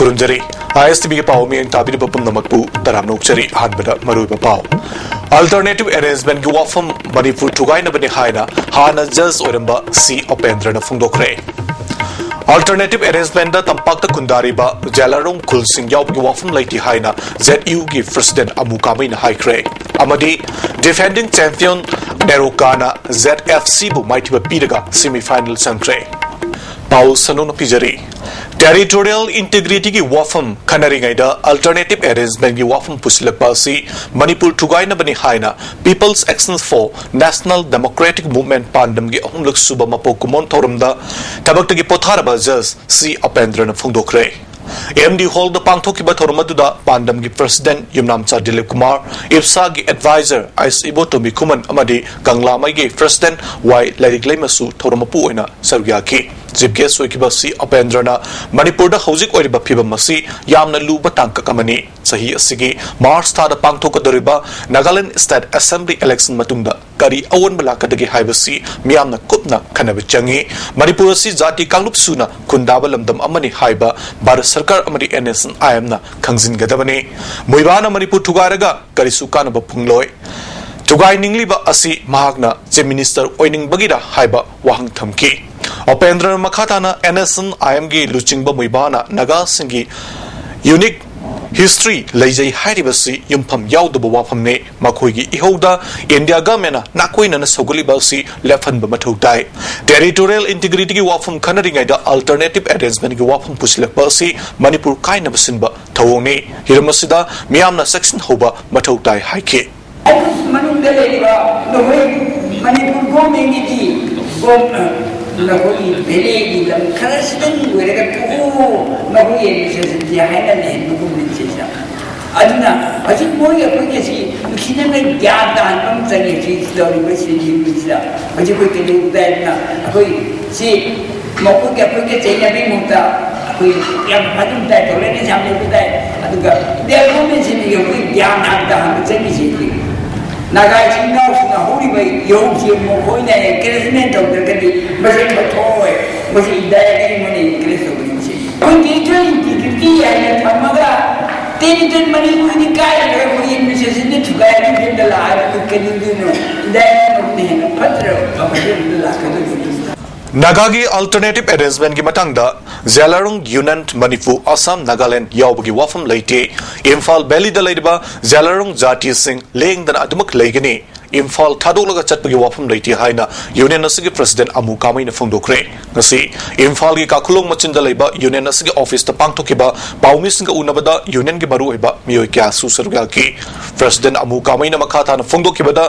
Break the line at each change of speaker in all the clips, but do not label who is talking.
खुरुमजरी ISTV के पाव में ताबिर बपम नमकपू तराम नोकचरी हानबदा मरुब पाव alternative arrangement की वाफम मणिपुर थुगाइना बने हाइना हाना जज ओरंबा सी उपेंद्रना फुंगदोखरे अल्टरनेटिव अरेंजमेंट तंपाक कुंदारीबा जेलारों खुलसिंग यावगी वाफम लाइटी हाइना ZU की प्रेसिडेंट अमुकामीना हाइक्रे अमदी डिफेंडिंग चैंपियन नेरोकाना ZFC बु माइटिबा पीरगा सेमीफाइनल संक्रे पाउ सनोन पिजरी टेरिटोरियल इंटीग्रिटी की वाफम खनरिंगैदा अल्टरनेटिव अरेंजमेंट की वाफम पुसलकपा सी मणिपुर थुगाइना बने हाइना people's action for national democratic movement पांडम की अहुमलक सुबह मपो कुमोन थौरमदा थबक की पोथारबा जज सी उपेंद्रन फुंगदोखरे AMD हॉल द पांगथोकिबा थौरमदुदा पांडम की प्रेसिडेंट युमनामचा दिलीप कुमार इफ्सा की एडवाइजर आइस इबोटोमी कुमन अमदी कंगलामई की प्रेसिडेंट वाई लाइरिक लेमसु थौरमपु ओइना सरग्या की चीफ गेस्ट ओइकिबा सी उपेंद्रना मणिपुर दा हौजिक ओइरिबा फिबम मसी यामना लुबा टांकक अमनी सही असिगी मार्च थादा पांगथोकदोरिबा नागालैंड स्टेट असेंबली इलेक्शन मतुंगदा करी अवोन बलाकदगी हाइबसी मियामना कुपना खनब चंगी मणिपुर असि जाति कांगलुप सुना खुंदाबा लमदम अमनी हाइबा भारत सरकार अमरी NG.SANJOY ना खंजिनगदबने मुइबाना मणिपुर थुगारगा करिसु कानब फुंगलोय थुगाई निंगलिबा असि महागना चीफ मिनिस्टर ओइनिंगबगिरा हाइबा वाहंग थमकी उपेंद्र मखाताना NG.SANJOY की लुचिंगबा मुइबाना नगा सिंगी यूनिक हिस्ट्री लैजै हाइरिबसी युमफम याउदब वाफमने मखोइगी इहौदा इंडिया गवर्नमेंट नाकोइना सौगलिबासी लेफनब मथौ ताई टेरिटोरियल इंटीग्रिटी की वाफम खनरिंगैदा अल्टरनेटिव अरेंजमेंट की वाफम पुसलकपासी मणिपुर काइनब सिनबा थौने हिरमसिदा मियामना सेक्शन होबा मथौ ताई हाइके
मनुंगदा लेबा मणिपुर गवर्नमेंट की नकोई बेले की लम खरसदन वेरगा तो नकोई एडमिनिस्ट्रेशन हाइना ने नुको मिनसेसा अदना अजि मोय अकोई केसी खिनने ज्ञान दान पम चंगे जी स्टोरी बसी जी बिसा अजि कोई के लोग दाना अकोई सी मको के अकोई के चैना भी मुता अकोई या मदुम दाय तोले ने सामने बिताय अदुगा दे गवर्नमेंट से ने कोई ज्ञान दान चंगे जी नागा चिंगा उसना होरी भाई योग जी मोकोई ने क्रेसमेंट ऑफ द कदी बसे बतोय बसे इदाय के मने क्रेसो बिची कोई टीचर इंटीग्रिटी है थमगा तेरी दिन मनी कोई निकाय है कोई एडमिनिस्ट्रेशन ने ठुकाया नहीं दला तो कदी दिनो इदाय ने पत्र अब दला कदी
नागागी अल्टरनेटिव अरेंजमेंट की मतंगदा जेलारों यूनियन मणिपुर असम नागालैंड यावबगी वाफम लेते इम्फाल वैली दा लेदिबा जेलारों जाति सिंह लेंगदन अदुमक लेगनी इम्फाल थादोलगा चटपगी वाफम लेते हाइना यूनियन असगी प्रेसिडेंट अमुकामीना फुंगदोखरे ngasi इम्फाल की काखुलोंग मचिंदा लेबा यूनियन असगी ऑफिस ता पांगथोकिबा पाउमिसिंग उनबदा यूनियन की मरु होइबा मियोय क्या सुसरुगा की प्रेसिडेंट अमुकामीना मखाताना फुंगदोकिबदा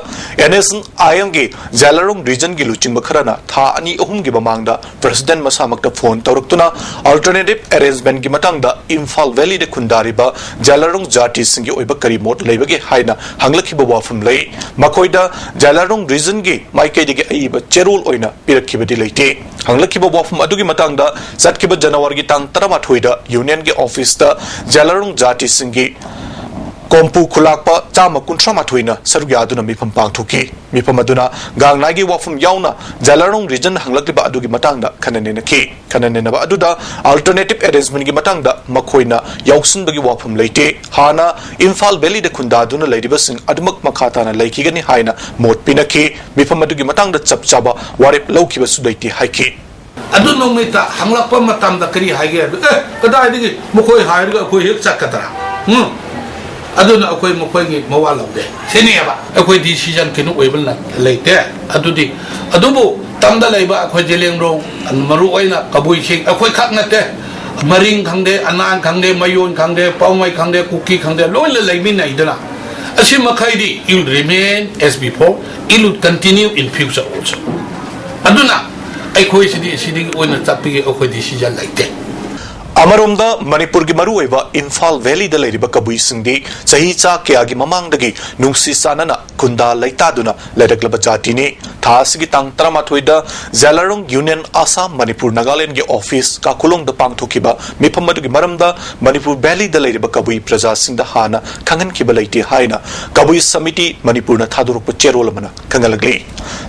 NG.SANJOY की जेलारों रीजन की लुचिंग बखराना था अनि अहुम की बमांगदा प्रेसिडेंट मसामकता फोन तौरक्तुना अल्टरनेटिव अरेंजमेंट की मतंगदा इम्फाल वैली दे खुंदारिबा जेलारों जाति सिंगी ओइबा करी मोट लेबगे हाइना हंगलखिबा वाफम लई मखोइदा जेलारों रीजन की माइकेदिगे अइबा चेरोल ओइना पिरखिबदि लेते हंगलखिबा वाफम अदुगी मतंगदा सटखिबा जनवरी की तांग 18 यूनियन के ऑफिस ता जेलारों जाति सिंगी कोम्पू खुलाकपा चामा कुंट्रा माथुइना सरुग्यादुना मिफम पांगथोकी मिफम अदुना गांगनागी वाफम याउना जेलारों रीजन हंगलक्लिबा अदुगी मतंगदा खननेनबा अदुदा अल्टरनेटिव अरेंजमेंट की मतंगदा मखोइना याउसनबगी वाफम लेते हाना इम्फाल वैली दे खुंदादुना लेदिबसिंग अदुमक मखाताना लेखिगनी हाइना मोट पिनकी मिफम अदुगी मतंगदा चपचाबा वारेप लौखिबसु लेते हाइकी
अदु नोमिता हंगलक्पा मतंगदा करी हाइगे कदाइदिगी मखोइ हाइरगा कोइ हेक चकतरा अदुना अकोई मकोई मवा लौदे सेनेबा अकोई डिसीजन किनु ओइबल लेते अदुदी अदुबो तमदा लेबा अकोई जेलेंग्रो मरु ओइना कबुई सिंग अकोई खक नते मरिंग खंगदे अनान खंगदे मयोन खंगदे पाउमै खंगदे कुकी खंगदे लोइन लेमिनाइदना असी मखैदी it'll remain as before it'll would continue in future also अदुना अकोई सिदी ओइना चपपी अकोई डिसीजन लेते
अमरोमदा मणिपुर की मरुएबा इम्फाल वैली दा लेरिबा कबुई सिंदी सही चा क्यागी ममांगदगी नुंगसी सानना खुंदा लैतादुना लेरकलबा जातिनी थासगी तांग 18 जेलारों यूनियन आसाम मणिपुर नागालैंड के ऑफिस काखुलोंग दा पांगथोकिबा मिफमदगी मरमदा मणिपुर वैली दा लेरिबा कबुई प्रजा सिंदा हाना खंगनखिबा लेते हाइना कबुई समिति मणिपुर ना थादुरप चेरोल मना खंगलगली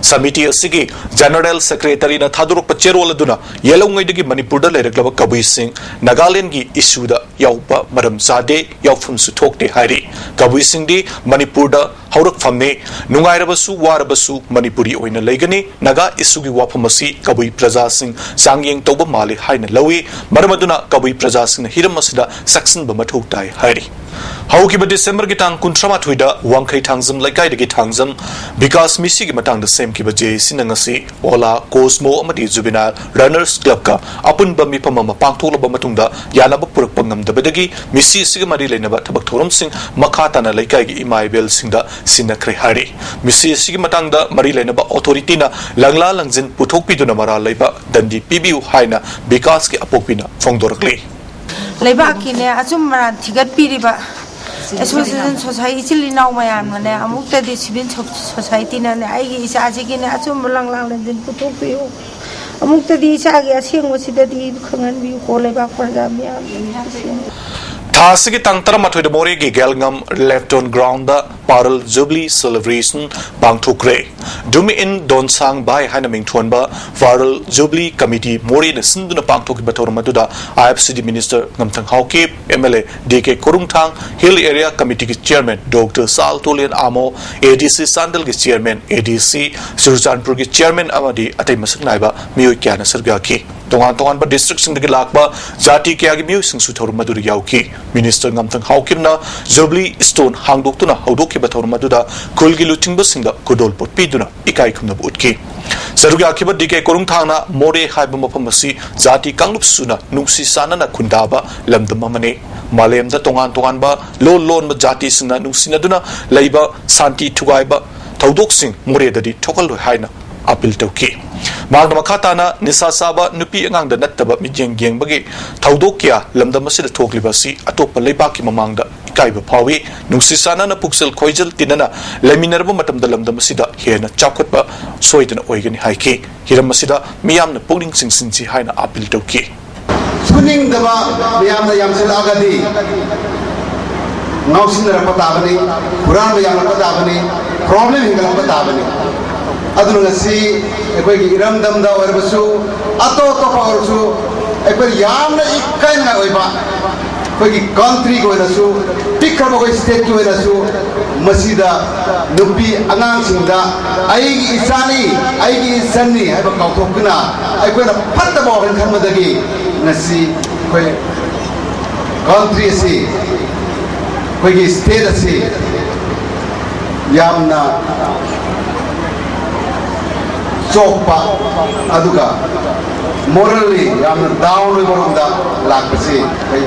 समिति असिगी जनरल सेक्रेटरी ना थादुरप चेरोल दुना येलोंगैदगी मणिपुर दा लेरकलबा कबुई Singh Nagaland gi issue da yaupa maram zade yaufum su thokte hairi kabui singdi Manipur da haurak famne nungairabasu warabasu Manipuri oina leigani naga issue gi wafamasi kabui praja sing sangyeng toba mali haina lawi maramaduna kabui praja sing hiram masida saksan ba mathau tai hairi Haukiba December ki tang kuntrama thuida wangkai thangzam laikai de ki thangzam because misi ki matang the same ki ba je sinangasi ola cosmo amati juvenile runners club ka apun ba mi pamama pangthol ba matungda yana ba purak pangam da bedagi misi sig mari lena ba thabak thorum sing makata na laikai ki imaibel sing da sinakre hari misi sig matang da mari lena ba authority na langla langjin puthok pi duna mara leiba dandi pibiu haina because ki apopina fongdorakli
leiba ki ne achum maran thigat piriba association society chili now mayam ne amukta di civil society na ne ai gi isa ji gi ne achum lang lang len din puthok pi amukta di isa gi aseng wasida di khangan bi ko leiba praja mi
Thasigi tang taramathoy de more gi gelngam left on ground da parallel jubilee celebration bangthukre dumi in donsang bai haina mingthon ba parallel jubilee committee more in sinduna bangthok bathor maduda IFCD minister ngamthang hauke MLA DK korungthang hill area committee ki chairman Dr Sal Tolian Amo ADC Sandal ki chairman ADC Surjanpur ki chairman amadi atai masak naiba mioi kyana sarga ki tongan ba district sing de lakba jati kya gi mioi sing su thor madur yauki Minister ngamthang haukimna jubilee stone hangdoktuna haudoki bathor maduda kulgi lutingba singda kudol pot piduna ikai khumna utki sarugi akiba DK korungthangna more haiba maphamasi jati kanglup suna nungsi sanana khundaba lamdamamane malemda tongan ba lon ma jati singna nungsina duna leiba santi thugaiba thaudok sing more dadi thokal haina appeal tauki Magda makatana nisa saba nupi angang da nattaba mijeng geng bagi thaudokya lamda masida thokliba si atopa leibaki mamangda ikaiba phawi nungsisana na puksel khoijal tinana laminerba matamda lamda masida hena chakotba soidana oigani haiki hiram masida miyamna pulling singsinchi haina appeal tauki
Suning daba miyamna yamsil agadi ngausinara patabani Quran miyamna patabani problem hingala patabani aduna si ekoi gi iram dam da warbasu ato to paursu ekoi yamna ikkai na oiba koi gi country ko rasu tikra ko state ko rasu masida nubi angang singda ai gi isani ai gi sanni haiba kau thokna ekoi na patta ba han khan madagi nasi koi country si koi gi state si yamna Chokpa aduga morally yamna down we borunda lakpasi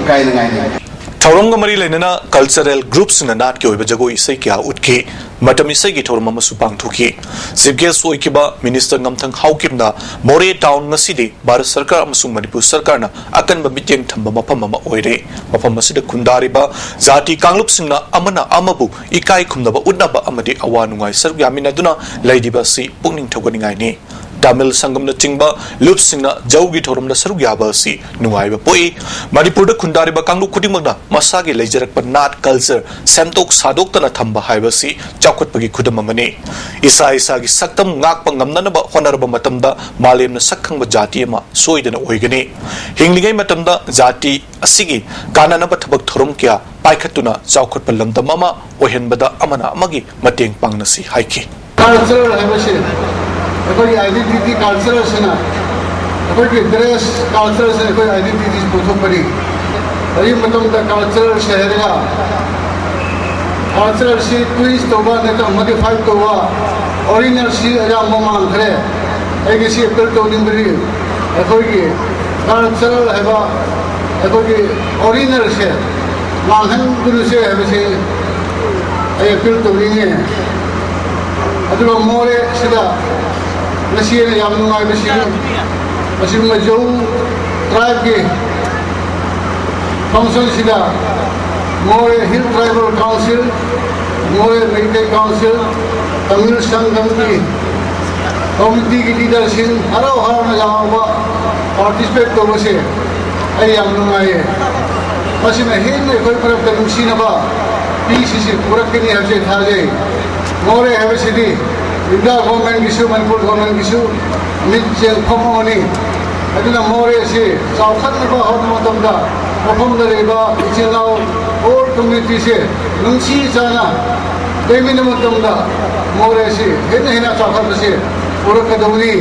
kai ngai ni
Thauronga mari lenana cultural groups na nat ke oiba jago isai kya utki matam isai gi thorma masu pangthuki sibges oikiba minister ngamthang haukimna more town ngasidi Bharat Sarkar amasung Manipur Sarkar na akan ba miteng thamba mafam ama oire mafam masida kundariba jati kanglup singna amana amabu ikai khumnaba udnaba amadi awanungai sargyamina duna leidiba si pungning thoganingai ni Tamil Sangam na chingba lup singna jaugi thorum na sarugyaba si nungaiba poi Manipur da khundariba kanglu khudimagna masagi leijarak pa nat culture semtok sadok tana thamba haiba si chakot pagi khudam amani isa gi saktam ngak pa ngamna ba honarba matamda malem na sakhang ba jati ma soidana oigani hingligai matamda jati asigi kanana ba thabak thorum kya paikhatuna chawkhot pa lamdam ama ohenbada amana amagi mateng pangna si haiki
cultural haibashi ekoi identity cultural sena ekoi ki dress cultural sena ekoi identity puthok pari ari matam da cultural shehra cultural si twist toba ne ka modify toba original si aja mamang khre egi si appeal to nimbri ekoi ki cultural haiba ekoi ki original se manghan guru se haibashi ay appeal to ringe aduga more sida Nasiya yamnu ngai masih majau tribe ke council sida more hill tribal council more Meitei council Tamil Sangam ki committee ki leader sin haro na jawa participate to base ay yamnu ngai masih na hin ne koi par ta nusi na ba PCC pura ke ni habse thaje more have city India government issue, Manipur government issue, mid-jail common
aduna more se chawkhat na ba hon matam da mafam da reba ichilao or community se nungsi jana demin matam da more se hena chawkhat se urakadamni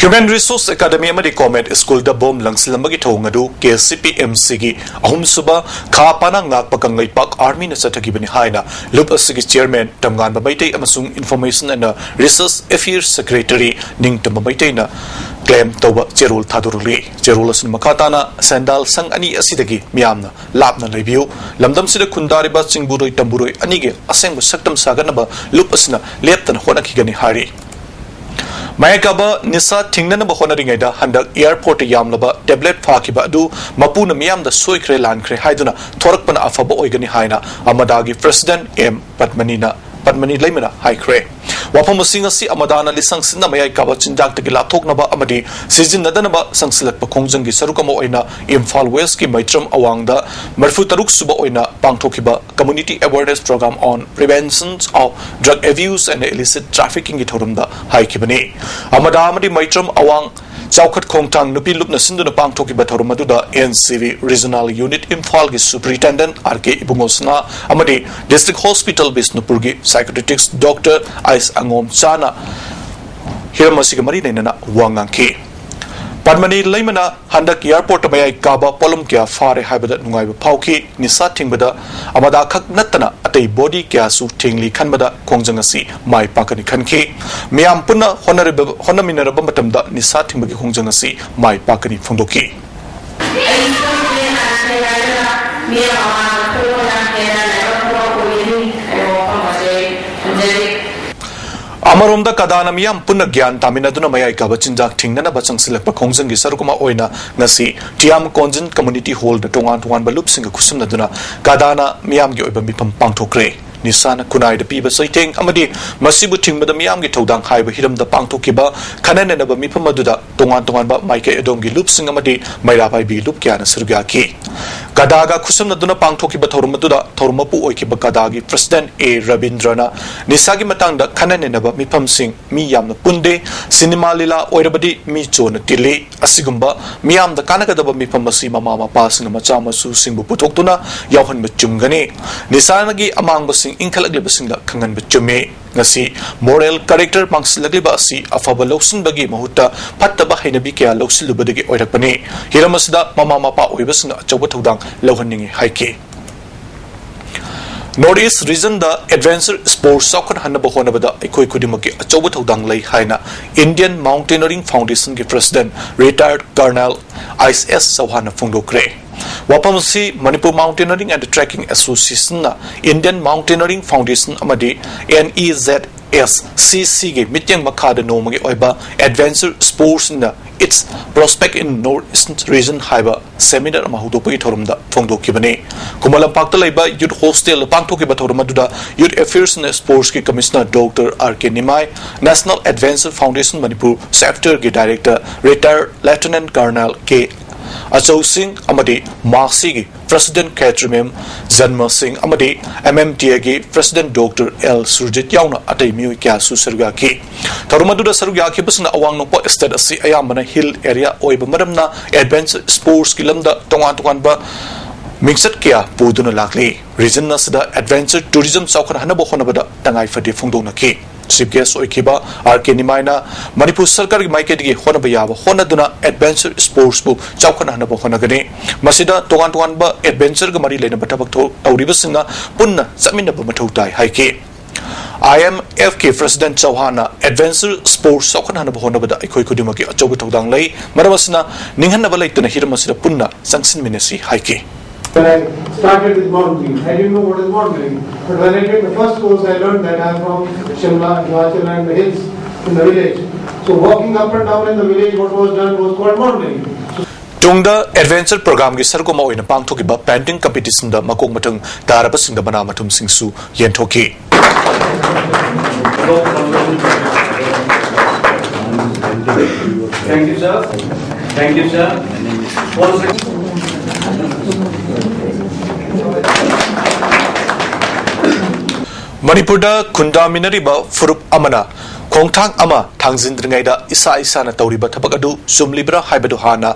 Human Resource Academy amadi Comment School da bom langsilamagi thongadu KCPMC gi ahum suba kha pana ngak pakangai pak army na sathagi bani haina lup asigi chairman tamgan babaitai amasung information and research affairs secretary ning tambaitai na claim toba cherul thaduruli cherul asun makhatana sandal sang ani asidagi miamna lapna lebiu lamdam sida khundari ba chingburoi tamburoi ani ge aseng saktam saganaba lup asna leptan honakigani hari Mayakaba Nisa Tingnan Bahonariga Handak Airport Yamlaba tablet Fakiba du Mapuna Miam the Soikre Lankre Haiduna Torkpan Afaba Oigani Haina Amadagi President M. Padmani Lemina Haikre Wapamusinga si Amadana Lisang Sinamaya Kabachin Dr. Gilatok Naba Amadi Sizin Nadanaba Sangsilak Pakonjangi Sarukamo Oina Imphal West Ki Maitram Awangda Marfutaruk Suba Oina Pangtokiba Community Awareness Program on Prevention of Drug Abuse and Illicit Trafficking Itorumda Haikibani Amada Amadi Maitram Awang Chaukat Kongtang Nupi Lupna Sinduna Pangtoki Batarumaduda NCV Regional Unit Imphal Gi Superintendent RK Ibungosna Amadi District Hospital Bisnupurgi Psychiatrist Dr. Ais Angom Chana Hiramasiga Marina Wangangki Padmani Lemana Handak Airport Bayai Kaba Polum Kia Fare Habada Nungai Pauki Nisa Tingbada Amada Kak Natana Atei Body Kia Su Tingli Kanbada Kongjangasi Mai Pakani Kanki Miam Puna Honaminara Bamatamda Nisa Tingbagi Kongjangasi Mai Pakani Fondoki Amaromda Kadana Miam Puna Gyan Taminaduna Mayai Kabachinjak Tingnana Bachang Silak Pakongjangi Sarukuma Oina Ngasi Tiam Konjin Community Hall the Tongan Balup Singa Kusumnaduna Kadana Miam Gi Oiba Mipam Pangtokre Nisana Kunai the Piba Saiting Amadi Masibu Timba the Miamgi Todang Haiba Hiram the Pangtokiba Kanan and Aba Mipamaduda Tongan Ba Maike Edongi Loop Singamadi Mairabai B Loop Kiana Surgaki Kadaga Kusumnaduna Pangtokiba Torumaduda Torumapu Oikiba Kadagi President A. Rabindrana Nisagi Matanga Kanan and Aba Mipam Sing Miyam the Punde Cinema Lila Oirabadi Michon Tili Asigumba Miam the Kanakadaba Mipamasi Mama passing a Machamasu Simbu Putoktuna Yahan Machungani Nisanagi among Basing Inkalagibasing the Kangan Bachume Nasi Moral Character Pangsilagibasi Afaba Losin Bagi Mahuta Pataba Hinabikia Losilubadi Oirapani Hiramasda Mama Mapa Oibasing Chawatudang Lohaning Haiki Northeast Region the Adventure Sports Soccer Hanabahonabada Ekoi Kudimaki Achawatudang Lay Haina Indian Mountaineering Foundation President Retired Colonel ISS Sawhana Fundokre Wapamasi Manipur Mountaineering and Trekking Association Indian Mountaineering Foundation Amadi NEZSCC Mityang Makada Nomagi Oiba Adventure Sports in its prospect in Northeastern Region Haiba Seminar Mahudopi Torumda Fondo Kibane Kumalam Paktalaiba Youth Hostel Pangtokiba Torumaduda Youth Affairs and Sports Commissioner Dr. RK Nimai National Adventure Foundation Manipur Sector Director Retired Lieutenant Colonel K. Achau Singh Amadi Marsigi President Katrimem Zanma Singh Amadi MMTA President Dr. L. Surjit Yauna Atay Miu Kya Susargaki Tarumaduda Sarugaki Basna Awang Nopo Estate Asi Ayamana Hill Area Oiba Madamna Adventure Sports Kilamda Tongan Ba Mixed Kia Puduna Lakli Region Nasda Adventure Tourism Saukan Hanabo Honabada Tangai Fadi Fundonaki Chief Guest Oikiba RK Nimaina Manipur Sarkar Maikedi Honabaya Honaduna Adventure Sports Book Chaukan Hanabo Honagani Masida Tongan Ba Adventure Gamari Lena Batabak Tauribasinga Punna Samina Bamatai Haiki IMFK President Chauhana Adventure Sports Saukan Hanabo Honabada Ikoi Kudimaki Achobutodang Lay Maramasna Ninghanabalai Hidamasida Punna Sansin Minesi Haiki
When I started with mountaineering, I didn't know what is mountaineering. But when I did the first course, I learned that I am from Shimla, Himachal and the hills in the village. So walking up and down in the village, what was done was called mountaineering.
Tungda Adventure Program gi sarkoma oina pangthokiba painting competition da makok matang tarabasing da bana matum singsu yenthoki
Thank you, sir. Thank you, sir.
Manipurda Kundaminariba Furup Amana Khongthang ama thangzindringaida isa na tawriba thabak adu sumlibra haibadu hana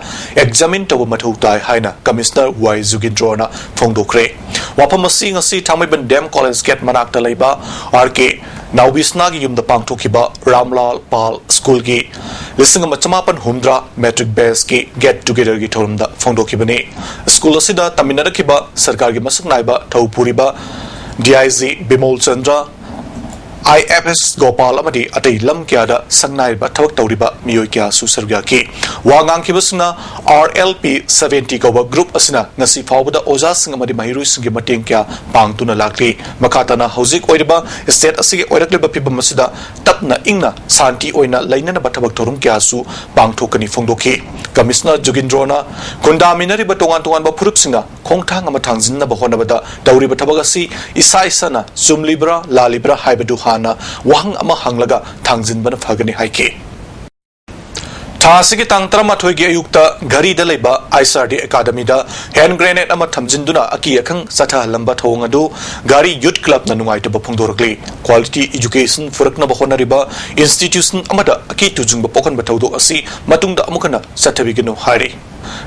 examine taw mathu tai haina Commissioner Y Jugindrona phongdokre wapamasi ngasi thangmaiban Dam College Gate manakta leiba RK Naubisna gi yumda pangthokiba Ramlal Pal School gi lisingama chamapan humdra metric base gi get together gi thorumda phongdokibani school asida taminarakiba sarkar gi masak naiba thawpuriba DIG Bimol Chandra IFS Gopal amadi atay lam kyada sangnai ba thawak tawriba miyoy kya susarga ki wangang kibasna RLP 70 ko group asina ngasi fawbada oja sing amadi mahiru singi mateng kya pangtuna lakli makatana hozik oiriba state asige oirakliba pibam masida tapna ingna santi oina lainana bathawak thorum kya su pangthokani phongdoki Commissioner Jugindrona kundaminari ba tongan ba phurup singa khongthang ama thangjinna ba honabada tawriba thabagasi isa na sumlibra lalibra haibadu hana wahang ama hanglaga thangjin bana phagani haike Thasigi tangtara thoigi ayukta gari da leba ISRD Academy da hand grenade ama thamjinduna aki akhang satha lamba thong adu gari youth club na nungai to phongdorkli quality education furakna ba honariba institution amada aki tujung ba pokon ba thawdo asi matungda amukana sathabigino hari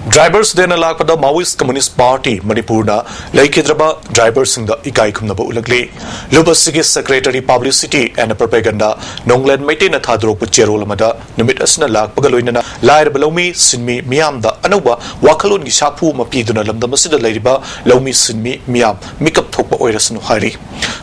Drivers dena lakpada Maoist Communist Party Manipurna Laikidraba drivers in the Ikai Kumnaba Ulagli Lubasigi Secretary Publicity and Propaganda Nonglen Maintain a Thadro Pucherolamada Numit Asna Lak Pagaloina Lair Belomi Sinmi Miam the Anoba Wakalun Gishapu Mapiduna Lam the Masida Ladiba Lomi Sinmi Miam Mikap Topa Oirasan Hari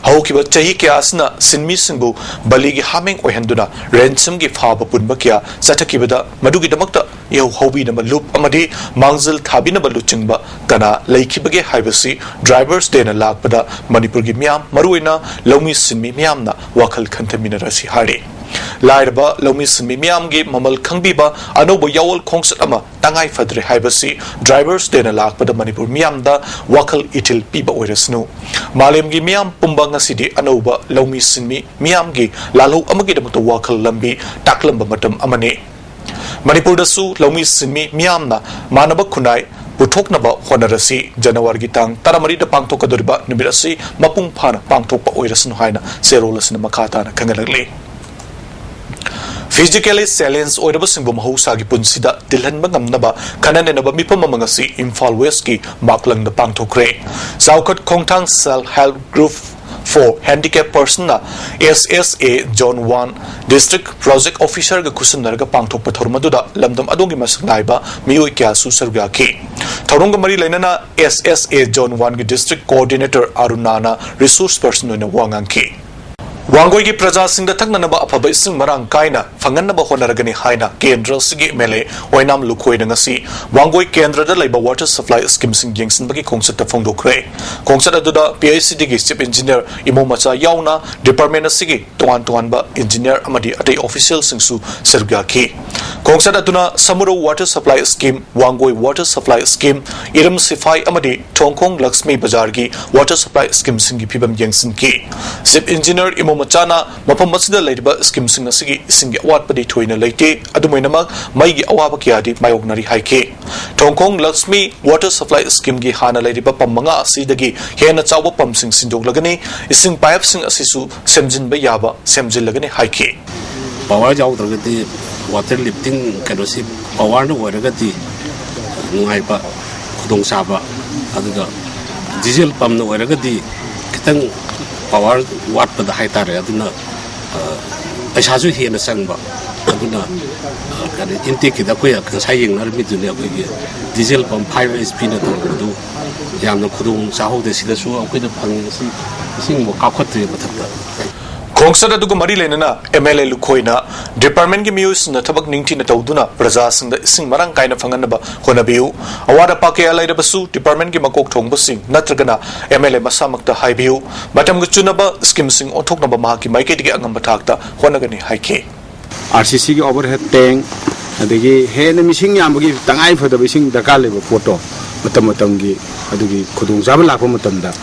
Haukiba Chahiki Asna Sinmi Simbu Baligi Haming Ohenduna Ransom give Haba Punbakia Satakibada Madugi Damakta Yo Hobi Nama Loop Amadi Mangzil Thabina Baluchingba Kana Laikibage Haibasi Drivers Dena Lakpada Manipur gi Miam Maruina Lomi Sinmi Miamna Wakal Kantaminarasi Hari Lairba Lomi Sinmi Miam gi Mamal Khangbiba Anobo Yawal Kongsat Ama Tangai Fadre Haibasi Drivers Dena Lakpada Manipur Miamda Wakal Itil Piba Oirasnu Malem gi Miam Pumbanga Sidi Anoba Lomi Sinmi Miam gi Lalo Amagi Damuto Wakal Lambi Taklamba Matam Amane Manipur dasu Lomi Sinmi Miamna Manaba Kunai Puthoknaba Honarasi January Gitang Taramari da Pangtokadoriba Numirasi Mapung Pana Pangtopa Oirasan Haina Serolas Makata Kangalagli Physically Salience Oiraba Singbo Mahusagi Punsida Dilhan Bangamnaba Kananenaba Mipamamangasi Imphal West ki Maklang da Pangtokre Saukot Kongtang Self Help Group for handicapped person na SSA Zone 1 District Project Officer ga kusun narga pangthok pathormadu da lamdam adongi masnaiba miyoi kya susarga ki thorong ga mari lainana SSA Zone 1 gi District Coordinator Arunana resource person na wangang ki Wangoi gi praja sing da thakna ba aphaba sing marang kaina fangan ba honaragani haina kendra sigi mele oinam lukhoi na ngasi wangoi kendra da laiba water supply scheme sing jingsin bagi kongsat ta phongdokre kongsat aduda PICD gi chief engineer imo macha yauna department asigi tuan ba engineer amadi atei official sing su serga ki kongsat aduna samuro water supply scheme wangoi water supply scheme iram sifai amadi thongkong Lakshmi Bazar gi water supply scheme sing gi phibam jingsin ki chief engineer imo Machana Mapam Masida Ladiba Skim Singasigi Singi Watpadi Twina Late Adumainamak Maigi Awabakiadi Mayognari Haike Tongkong Lakshmi Water Supply Scheme Gi Hana Ladiba Pamanga Sidagi Hena Chawa Pam Sing Sindog Lagani Ising Pipe Sing Asisu Semjin Bayaba Semjin Lagani Haike
Power Jaudragati Water Lifting Kadosi Power no Waragati Nungaipa Kudong Saba Aduga Diesel Pam no Waragati Kitang Power what but the high tare aduna Ashazu here in the Sangba Aduna intake the queer saying Narmidunia diesel pump 5 SP na do Yam no Kudung Saho de Sidasu with the Pang sing Kakoti Batata
Kongsada duga mari lenana MLA Lukoina Department gi Muse na tabak ningti na tawduna praja sing da sing marang kaina fangan ba honabiu awada pakya laida basu department gi makok thong basing natragana MLA masamak ta haibiu matam gu chunaba scheme sing othok na ba ma ki maike dige angam bathak ta honagani haike
RCC gi overhead tank adigi hena mising yambagi tangai phada bising dakal leba photo matam gi adugi khudung jaba lakpa matam da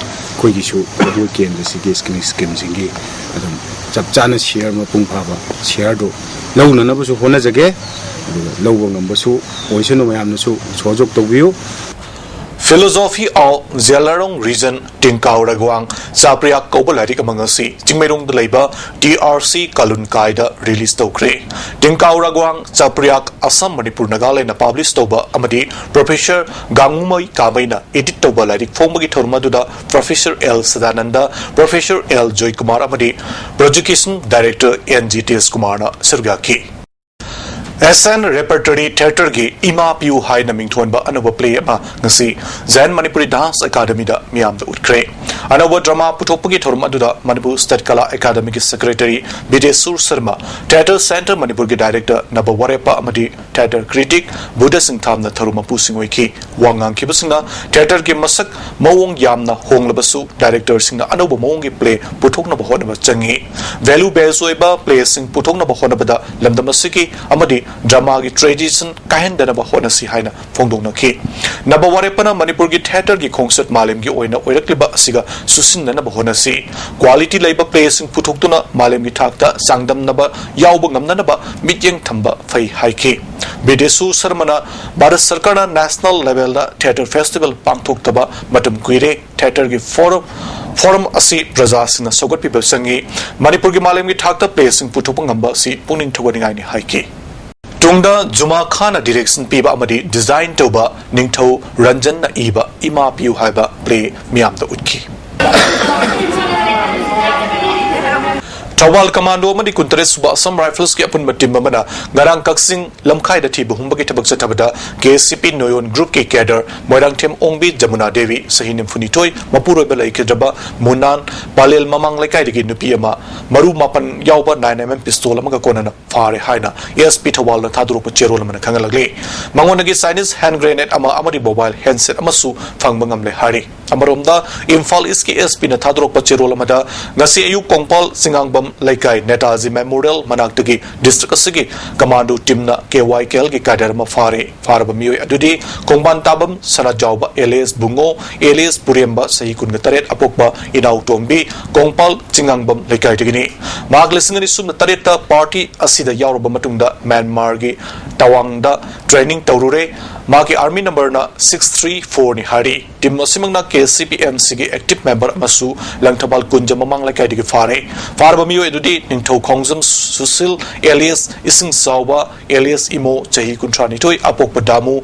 koi gi su adu kendra sigi scheme singi adum chap chana share ma pung pha ba share do launa na basu hona jage lawa ngam basu oisenu mayam na su sojok to view
Philosophy of Zelarong Region Tingkau Ragwang Sapriak Kobalari Kamangasi Chingmerung Labor DRC Kalun Kaida release Tokre Tingkau Ragwang Sapriak Assam Manipur Nagaland published Toba Amadi Professor Gangumai Kabaina edit Toba Ladik Fomagi Tormaduda Professor L Sadananda Professor L Joy Kumar Amadi Prosecution Director NG.SANJOY Kumarna Sirgaki SN Repertory Theatre gi Ima Piu Hai Naming Thonba anova play ama ngasi Jan Manipuri Dance Academy da miyam da utkre anova drama putopagi thorum aduda Manipur State Kala Academy ki Secretary Bidesur Sharma Theatre Center Manipur ki Director Naba Warepa amadi Theatre Critic Buddha Singh Thamna tharuma pusingoi ki wangang kibasingna Theatre ki masak mawong yamna honglabasu Director singna anova mawong ki play puthokna bahona ba changi value based oiba play sing puthokna bahona bada lamdamasiki amadi drama ki tradition kahen dana ba hona si haina phongdong na ki naba warepana Manipur ki theater ki concert malem ki oina oirakliba asiga susin na ba hona si quality laiba placing puthokuna malem ki thakta sangdam naba yawba ngamna naba mityeng thamba fai haiki Bidesu Sarmana Bharat Sarkar na national level da theater festival pangthoktaba matam kuire theater ki forum asi praja sina sogot people sangi Manipur ki malem ki thakta placing puthopang ngamba si puning thogani ngai ni haiki Tungda Juma Khana direction piba amadi design toba ningtho Ranjan na iba Ima Piu haiba play miyam da utki Tawal Commando amadi Kuntares Suba Assam Rifles ki apun matim mamana ngarang kaksing lamkhai da thi buhumba ki tabak chatabada KCP Noyon Group ki cadre Moirang Them Ongbi Jamuna Devi sahinim funitoi mapuroi balai ke jaba Munan Palel Mamang Lekai digi nupi ama maru mapan yawba 9mm pistol amaga konana fare haina ASP Tawal na thadru pa cherol mana khangalagli mangonagi Chinese hand grenade ama amadi mobile handset amasu fangbangam le hari amaromda Imphal East ki ASP na thadru pa cherol amada ngasi ayu Kongpal Singangbam Laikai Netaji Memorial Manaktagi District Asigi Commando Timna KYKL ki kaderma faraba mioi adudi Kongban Tabam Sanajauba Elias Bungo Elias Puriemba sahi kun taret apokba inau tombi Kongpal Chingangbam Laikai tigini maglisingani sumna tareta party asida yawraba matungda Myanmar gi Tawangda training tawrure magi army number na 634 ni hari tim masimangna KCPMC gi active member masu langthabal kunja mamang Laikai digi faraba mioi edudi ningthau khongjam Susil Elias Ising Sauba Elias Imo chahi kuntrani toi apokpa damu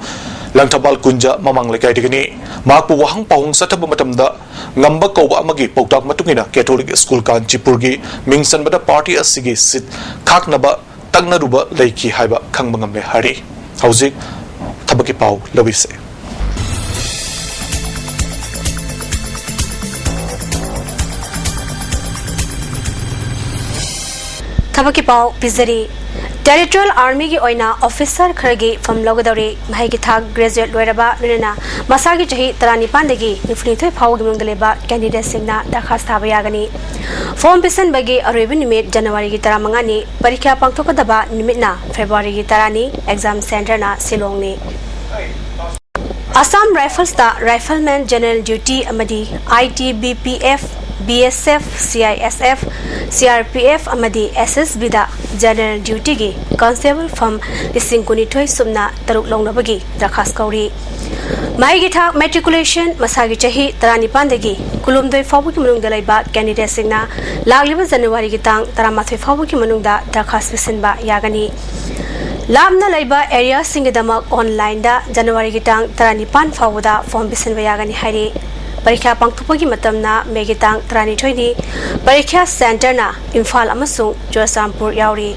langthabal kunja mamang Laikai digini makpu wahang pahung sathaba matamda ngamba kauba amagi pautak matungina Catholic School Kanchipur gi mingsan bada party asigi sit khaknaba tagnaruba leiki haiba khangmangam le hari hauzik thabaki pau lawise
Thabaki pau pizari Territorial Army ki oina officer kharagi from logadore mahai ki thak graduate loiraba nena masagi chahi 35 dagi nifni phau gi mungdaleba candidate singna dakhas thaba yagani form pisan bagi aroibi nimit January gi 15 ni parikha pangthokadaba nimitna February gi 10 ni exam center na Silong ni Assam Rifles da Rifleman General Duty amadi ITBPF BSF CISF CRPF amadi SSB da General Duty gi Constable from Lisingkunithoi sumna taruk longnabagi dakhas kauri mai gi thak matriculation masagi chahi 35 dagi kulumdoi fabu ki manung dalaiba candidate singna lagliba January gi tang 13 fabu ki manung da dakhas bisinba yagani Lamna laiba area singidamak online da January gi tang 35 fabu da form bisinba yagani hari Parikha pangthupagi matamna megitang 32 ni Parikha center na Imphal amasung Josampur yauri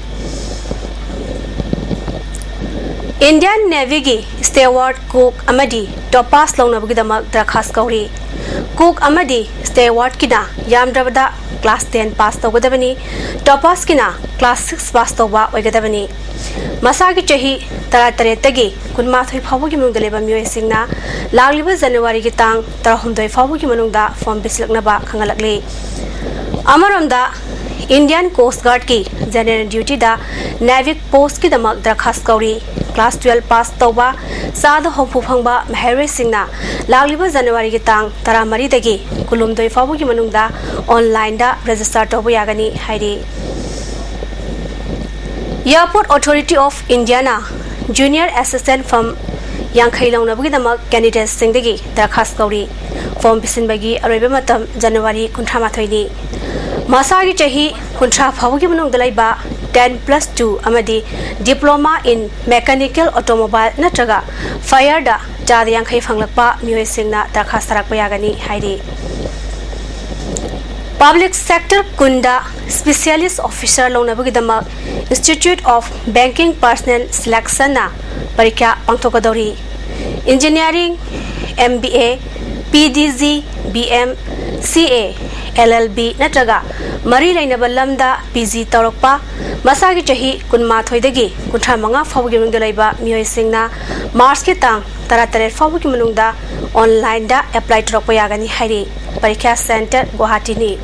Indian Navy gi steward cook amadi topaz longnabagi damak drakhas kauri cook amadi steward kina yamdrabada class 10 pass togadabani topaz kina class 6 pass toba oigadabani masagi chahi taratare tagi kunmathoi phabugi mungdaleba mioi singna lagliba January gi tang 39 phabugi manungda form bislaknaba khangalakli amaromda Indian Coast Guard ki general duty da navic post ki damak drakhas kauri class 12 pass toba sada hopu phangba mahare singna lagliba January gi tang 13 dagi kulumdoi phabugi manungda online da register tobu yagani hairi Airport Authority of India na Junior Assistant from Yankai Lonabugidama candidates Singdigi, Drakas Gori, Form Pisinbagi, Arabimatam, January Kuntramathoni. Masagi Chahi, Kuntra Pavagimunung Dalaiba, 10+2 Amadi, Diploma in Mechanical Automobile Natraga, Fire da, Jadi Yankai Fanglapa, Muisingna, Drakas Tarakbayagani, Heidi. Public Sector Kunda Specialist Officer Lonabugidama Institute of Banking Personnel Selection na Parikya Pangtokadori Engineering MBA PDZ BM CA LLB Natraga Mari Lainaba Lamda PG Taurokpa Masagi Chahi Kunma Thoidagi Kuntramanga Fawgi Mungdalaiba Mioisingna Mars ke tang Taratare Fawgi Munungda online da apply Trokpayagani Hari Parikya Center Guwahati ni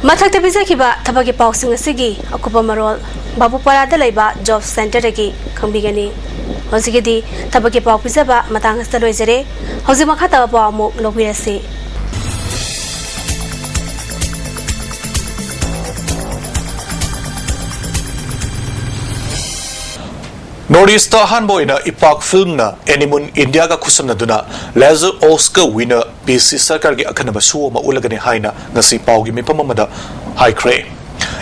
Mathak Tabisa Kiba Tabaki Pausing Sigi Akupa Marol Babu Parada Laiba Job Center Regi Kambigani Hosigidi Tabaki Paupizaba Matang Staloizere Hosimakata Bamu Lobirasi
Northeast Hanboina Ipak film na Animun India ga kusam na duna Laser Oscar winner PC Sarkar gi akhanaba show ma ulagani haina ngasi pawgi mi pamamada high cray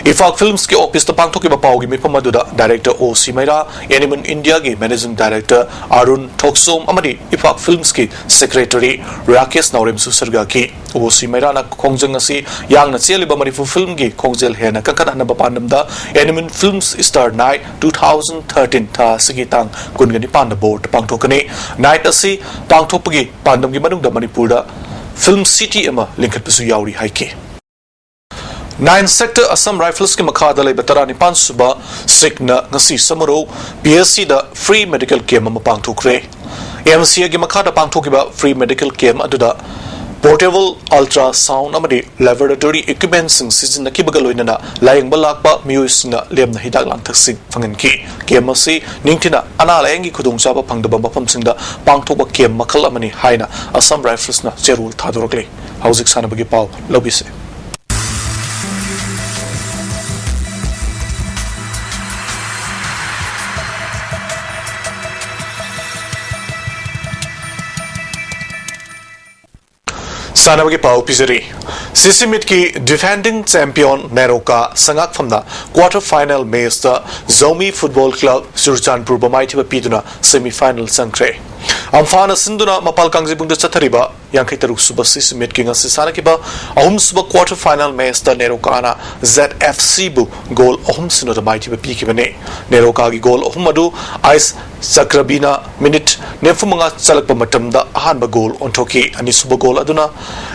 Ifak Films ki office ta pangthoki ba pawgi mi pamaduda director O.C. Maira Animun India gi managing director Arun Thoksom amadi Ifak Films ki secretary Rakesh Naurem Susarga ki O.C. Maira na khongjang asi yang na cheliba Manipur film gi khongjel hena kankana na bapandamda Animun Films Star Night 2013 ta sigitang kungani panda board pangthokani night asi pangthopagi pandam gi manungda Manipurda Film City ema linkat pisu yauri haiki 9 sector Assam Rifles ki makhada lay batarani pansuba sikna ngasi samaro PSC da free medical camp ma pangthokre MCA gi makhada pangthokiba free medical camp aduda portable ultrasound amadi laboratory equipment sing season na kibagaloina layang balakpa miyusna lemna hidak langthaksing fanganki kemasi ningtina ana layangi khudungchaba phangdaba mafamsingda pangthokba kem makhal amani haina Assam Rifles na cherul thadorokle hauzik sanabagi paw lobise Sanabagi Pau Pizari Sisimit ki defending champion Neroka Sangak from the quarter final match the Zomi Football Club Surjanpur Bamaitiba Piduna semi final Sankre Amfana Sinduna Mapal Kangjibung de Chatariba Yankitaru Suba Sisimit King Sisanakiba Ahum Suba quarter final match the Nerokana ZFC Bu goal Ahum Sino the Mighty Pikibane Nerokagi goal Ahumadu Ice Sakrabina minute Nefumanga Salakpa Matamda Ahanba goal on Toki and Suba goal Aduna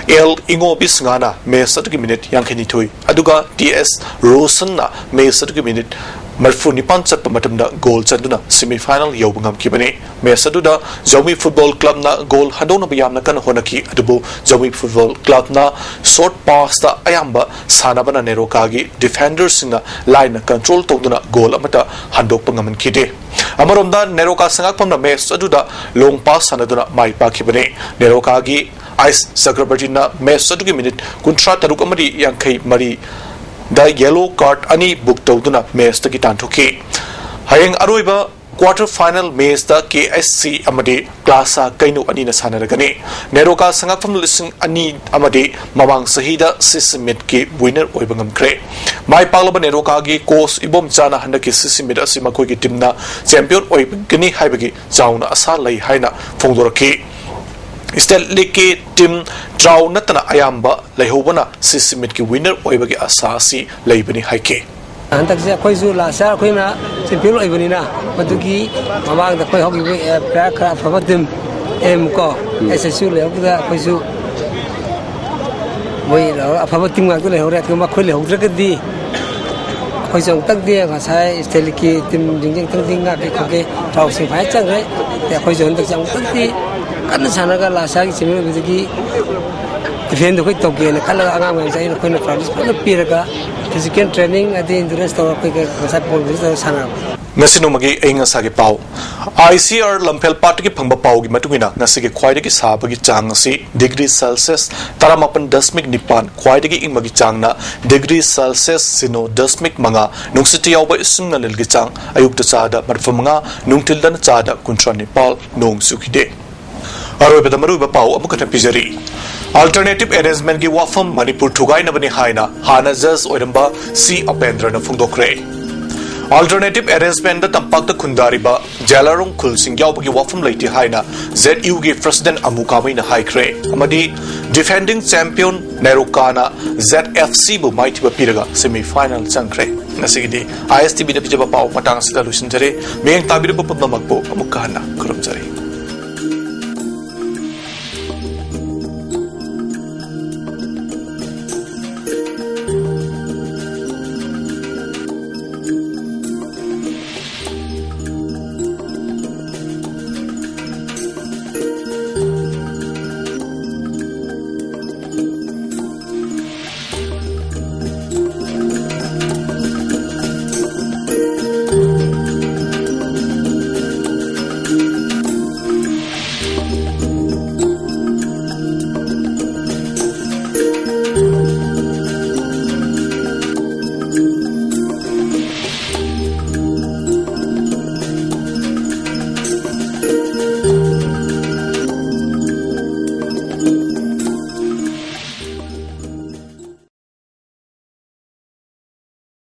El Ingo Bisngana May Satuki minute Yankinitui Aduga TS Rosana May Satuki minute Marfu Nipan Satpa Matamda goal Sanduna semi final Yobungam Kibane May Saduda Zomi Football Club na goal Hadona Bayamna Kan Honaki Adubu Zomi Football Club na short pass the Ayamba Sanabana Nerokagi defenders in the line control Toguna goal Amata Handok Pangaman Kide Amaromda Neroka Sangak from the match Aduda long pass Sanaduna Mai Pakibane Nerokagi Ice Sakrabatina match Satuki minute Kuntra Tarukamadi Yankai Mari the yellow card ani book Toguna match the Gitantoki Hayang Aruiba quarter final match the KSC Amade Klasa Kainu Anina Sanaragani Neroka Sangak from listening Ani Amade Mawang Sahida Sisimit ki winner Oibangam Kre My Palaba Nerokagi course Ibom Jana Handaki Sisimit Asimakogi Timna champion Oibagani Haibagi Jauna Asalai Haina Fongdoraki Istel Leke Tim Draw Natana Ayamba Lahobana Sisimit ki winner Oibagi Asasi Laibani Haike
Antakse Koizu Lasa Quina Simple Ivanina Matuki Mamang the Koi Hockey Prayer for them Mko SSU Leoga Koizu We are Pavatim Magula Makuli Hograkadi Koizong Tagdia Kasai Steliki Tim Ding Tangaki Tausi Paichang the Koizon the Jang Tagdi Kanasanaga Lasa Simil Viziki defend the quick token and the color Angam and Queen of France Piraga physical training at the interest of a quick Sana.
Nasinumagi Ingasagi Pau. ICR Lampel Party Pamba Pau Matugina, Nasiki Quidaki Sabagi Changasi, degree Celsius, Taramapan Dasmik Nipan, Quidaki Imagi Changna, degree Celsius Sino Dasmik Manga, Nungsiti Awa Isunga Lilgichang, Ayuk Chada, Marfamanga, Nungtildan Chada, Kuntra Nepal, Nung Sukide. Arwebe the Maruba Pau, Amukata Pizari. Alternative arrangement gi wafam Manipur Thugai na bani haina, Hana Jas Oiramba, C. Apendra na Fungdokre. Alternative arrangement da tampak da kundariba Jalarong Kulsing yaubagi wafam laiti haina ZU gi President Amukamai na haikre amadi defending champion Nerukana ZFC bu maitiba piraga semi-final changkre nasigidi ISTV da pijaba pau matang sida lusin jare meng tabira papam magpo amukana kurum jare